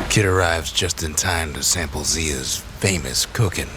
Kid arrives just in time to sample Zia's famous cooking.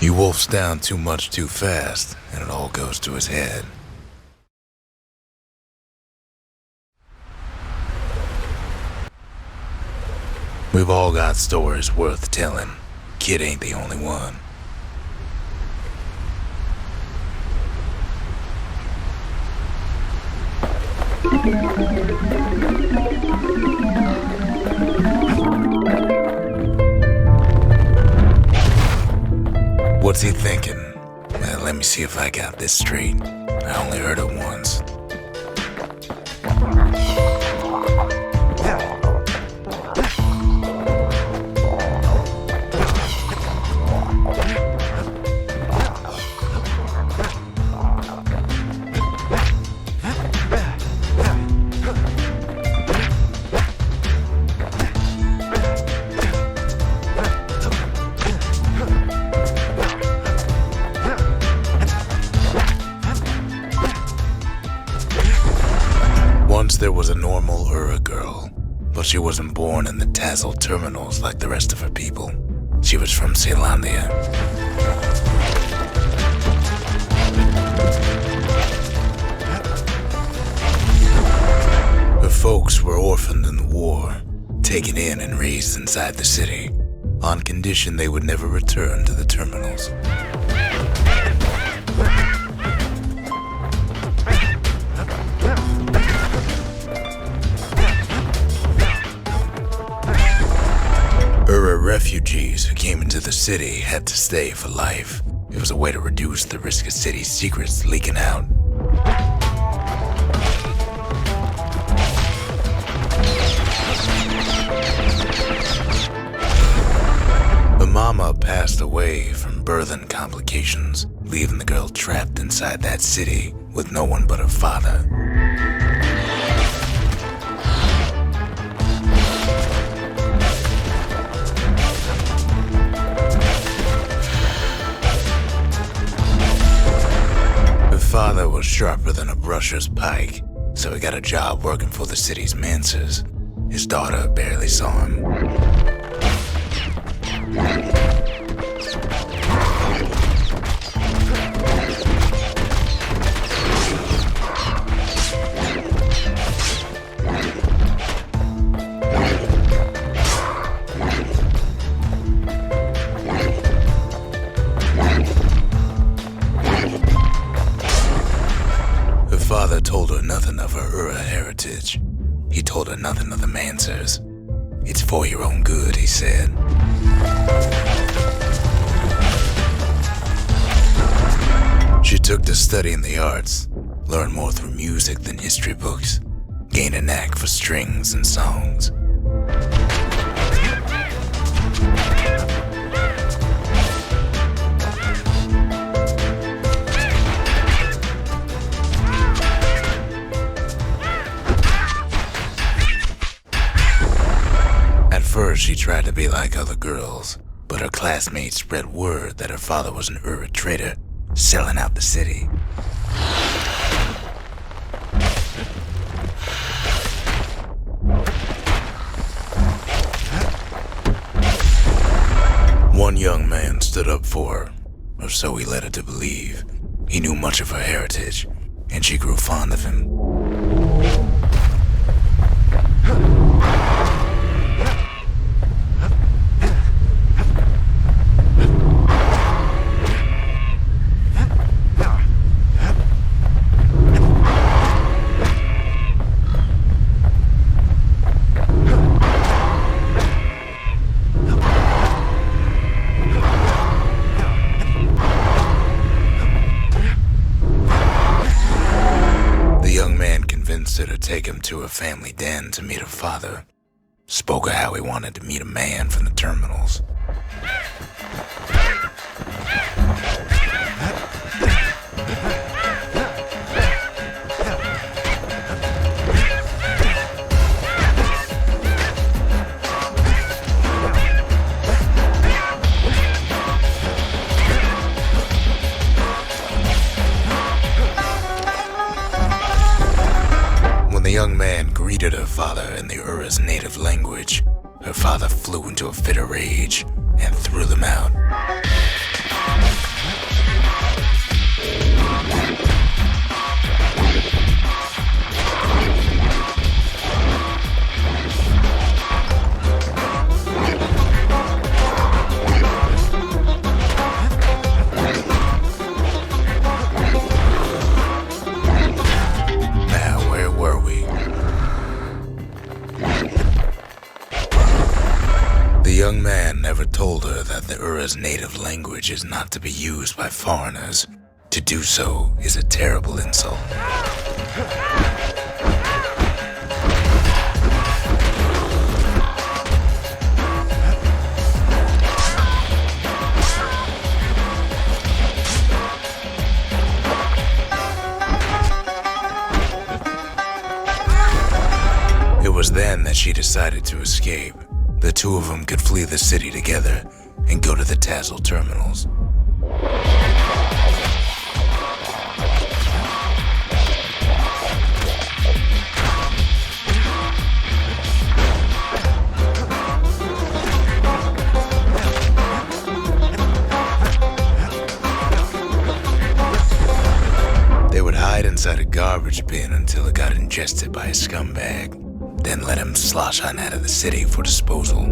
He wolfs down too much too fast, and it all goes to his head. We've all got stories worth telling. Kid ain't the only one. What's he thinking? Well, let me see if I got this straight. I only heard it once. Once there was a normal Ura girl, but she wasn't born in the Tassel terminals like the rest of her people. She was from Ceylondia. Her folks were orphaned in the war, taken in and raised inside the city, on condition they would never return to the terminals. Refugees who came into the city had to stay for life. It was a way to reduce the risk of city secrets leaking out. Her mama passed away from birthing complications, leaving the girl trapped inside that city with no one but her father. Father was sharper than a brusher's pike, so he got a job working for the city's mancers. His daughter barely saw him. Father told her nothing of her Ura heritage. He told her nothing of the Mancers. It's for your own good, he said. She took to studying the arts, learned more through music than history books, gained a knack for strings and songs. First, she tried to be like other girls, but her classmates spread word that her father was an Ura trader, selling out the city. One young man stood up for her, or so he led her to believe. He knew much of her heritage, and she grew fond of him. To take him to a family den to meet her father. Spoke of how he wanted to meet a man from the terminals. The young man father flew into a fit of rage and threw them out. Now, where were we? The young man never told her that the Ura's native language is not to be used by foreigners. To do so is a terrible insult. It was then that she decided to escape. The two of them could flee the city together and go to the Tassel terminals. They would hide inside a garbage bin until it got ingested by a scumbag. Then let him slosh on out of the city for disposal.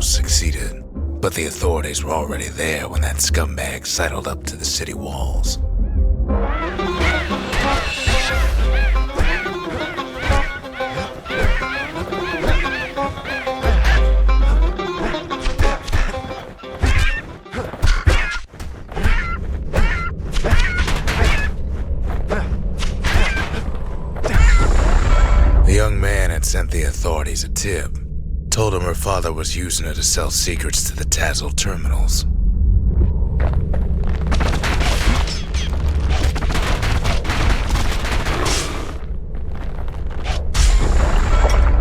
Succeeded, but the authorities were already there when that scumbag sidled up to the city walls. The young man had sent the authorities a tip. Told him her father was using her to sell secrets to the Tassel terminals.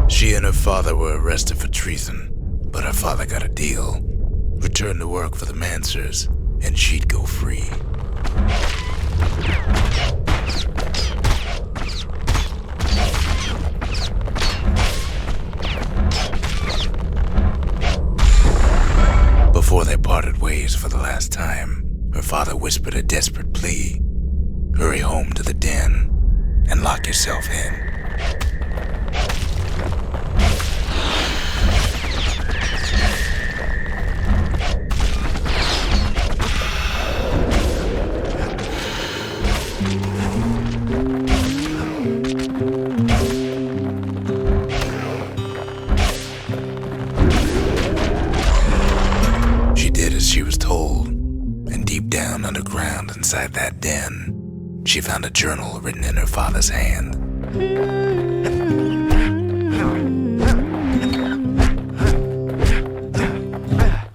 She and her father were arrested for treason, but her father got a deal. Returned to work for the Mansers, and she'd go free. Before they parted ways for the last time, her father whispered a desperate plea. Hurry home to the den and lock yourself in. She was told, and deep down underground inside that den, she found a journal written in her father's hand.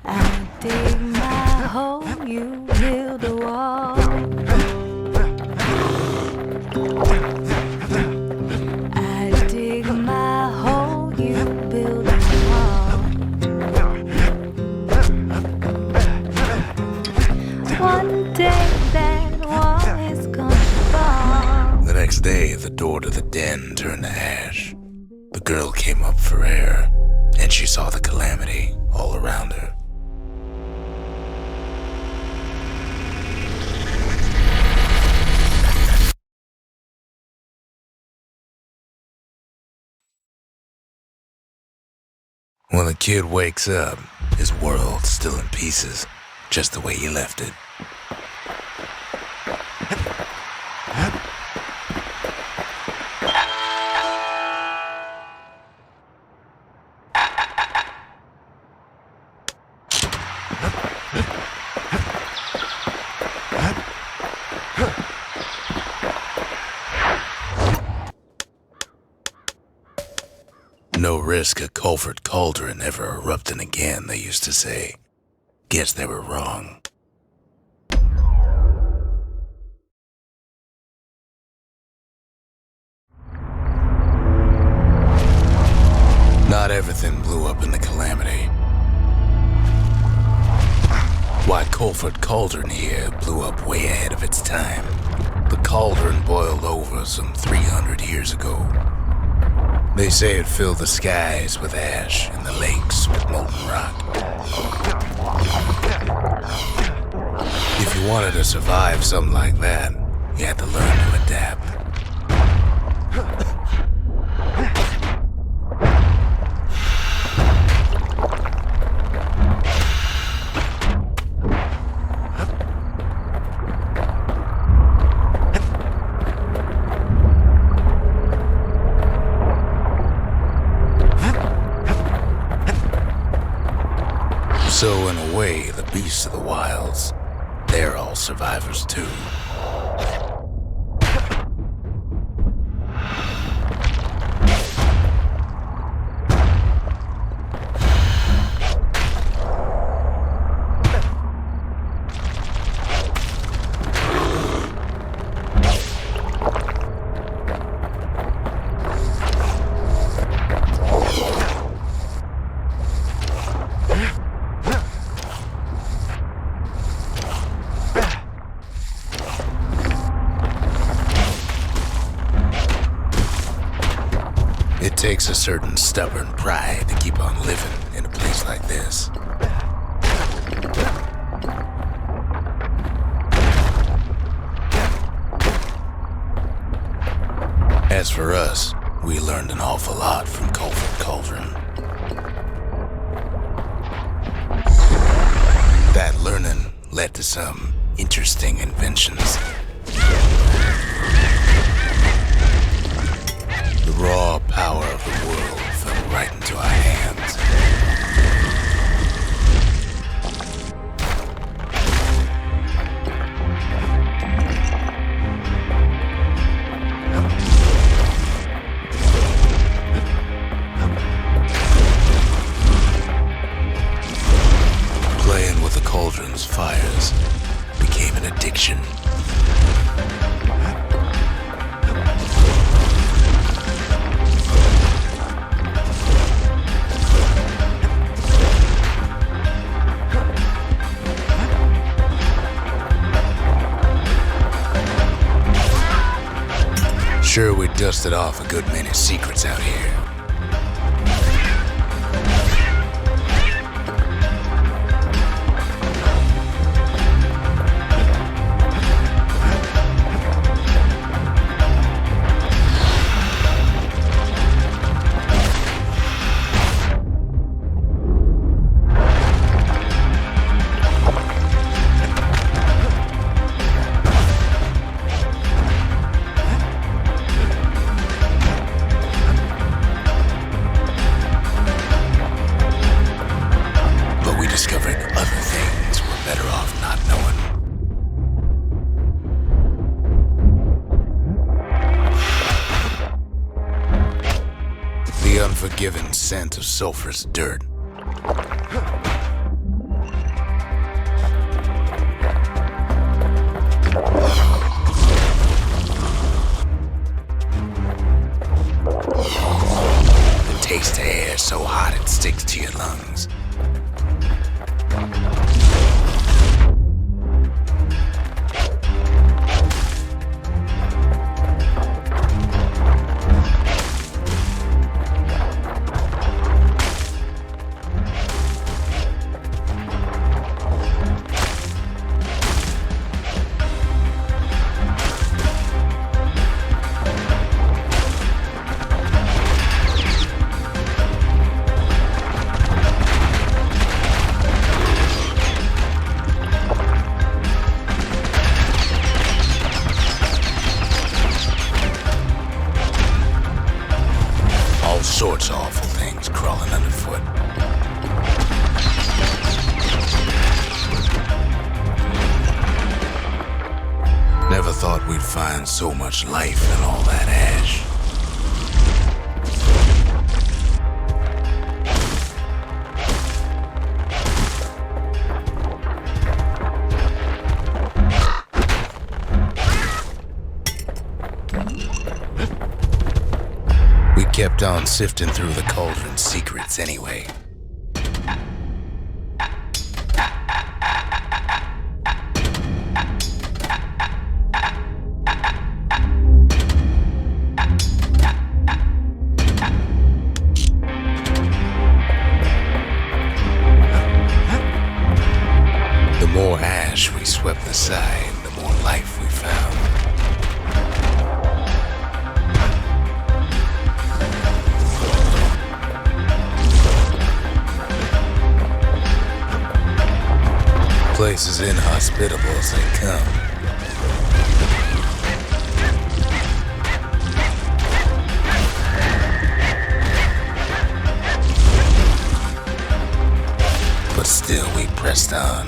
I dig my hole, you build a wall. I dig my hole, you build a wall. One day that wall is gonna fall. The next day, the door to the den turned to ash. The girl came up for air, and she saw the calamity all around her. When the kid wakes up, his world's still in pieces, just the way he left it. No risk of Colford Cauldron ever erupting again, they used to say. Guess they were wrong. Not everything blew up in the calamity. Why, Colford Cauldron here blew up way ahead of its time. The cauldron boiled over some 300 years ago. They say it filled the skies with ash and the lakes with molten rock. If you wanted to survive something like that, you had to learn to adapt. So in a way, the beasts of the wilds, they're all survivors too. It takes a certain stubborn pride to keep on living in a place like this. As for us, we learned an awful lot from Colford Cauldron. That learning led to some interesting inventions. The raw power of the world fell right into our hands. Playing with the cauldron's fires became an addiction. Sure, we dusted off a good many secrets out here. Discovering other things we're better off not knowing. The unforgiving scent of sulfurous dirt. The taste of air so hot it sticks to your lungs. Sorts of awful things crawling underfoot. Never thought we'd find so much life in all that ash. kept on sifting through the cauldron's secrets anyway. The more ash we swept aside, the more life we found. Place as inhospitable as they come. But still we pressed on.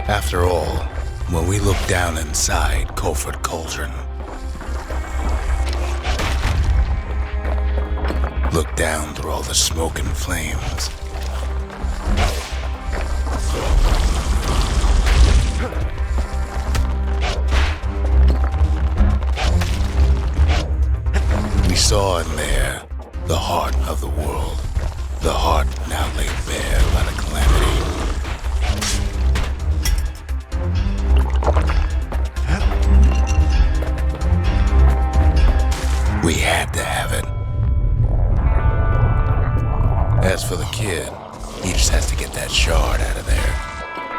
After all, when we looked down inside Colford Cauldron, looked down through all the smoke and flames, we saw in there the heart of the world, the heart now laid bare by the calamity. We had to have it. As for the kid, he just has to get that shard out of there.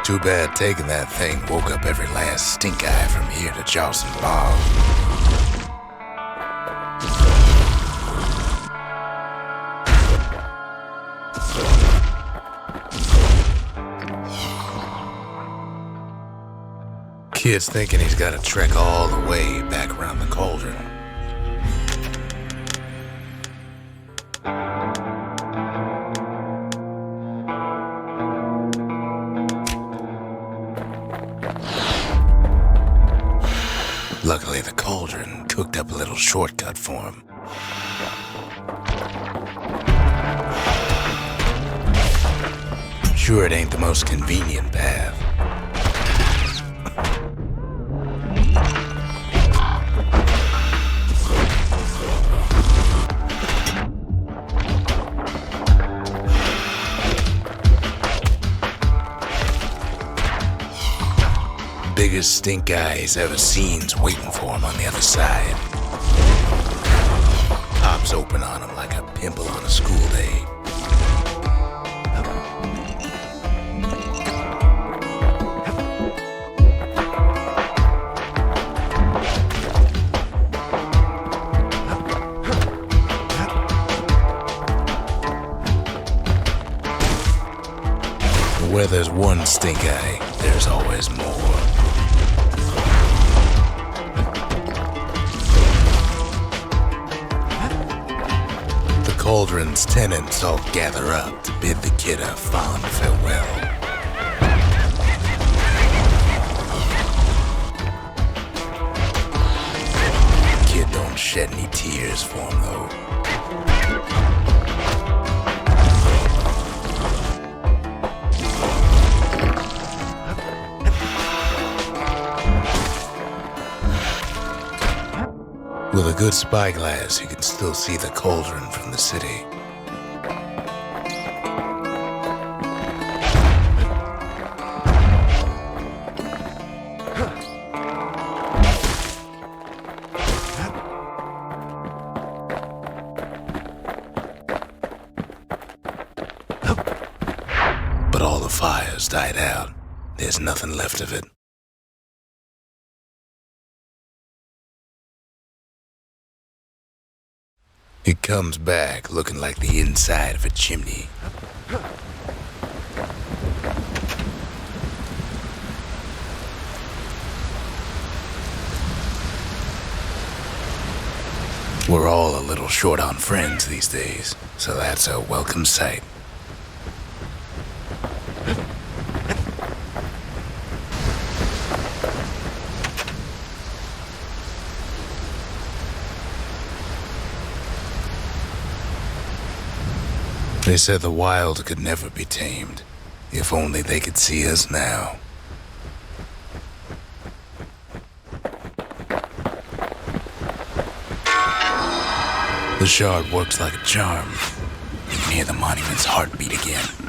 Too bad taking that thing woke up every last stink eye from here to Charleston Bog. Kid's thinking he's got to trek all the way back around the cauldron. Luckily, the cauldron cooked up a little shortcut for him. Sure, it ain't the most convenient path. Biggest stink eye he's ever seen's waiting for him on the other side. Pops open on him like a pimple on a school day. Where there's one stink eye, there's always more. The cauldron's tenants all gather up to bid the kid a fond farewell. The kid don't shed any tears for him though. With a good spyglass, you can still see the cauldron from the city. But all the fires died out. There's nothing left of it. It comes back looking like the inside of a chimney. We're all a little short on friends these days, so that's a welcome sight. They said the wild could never be tamed. If only they could see us now. The shard works like a charm. You can hear the monument's heartbeat again.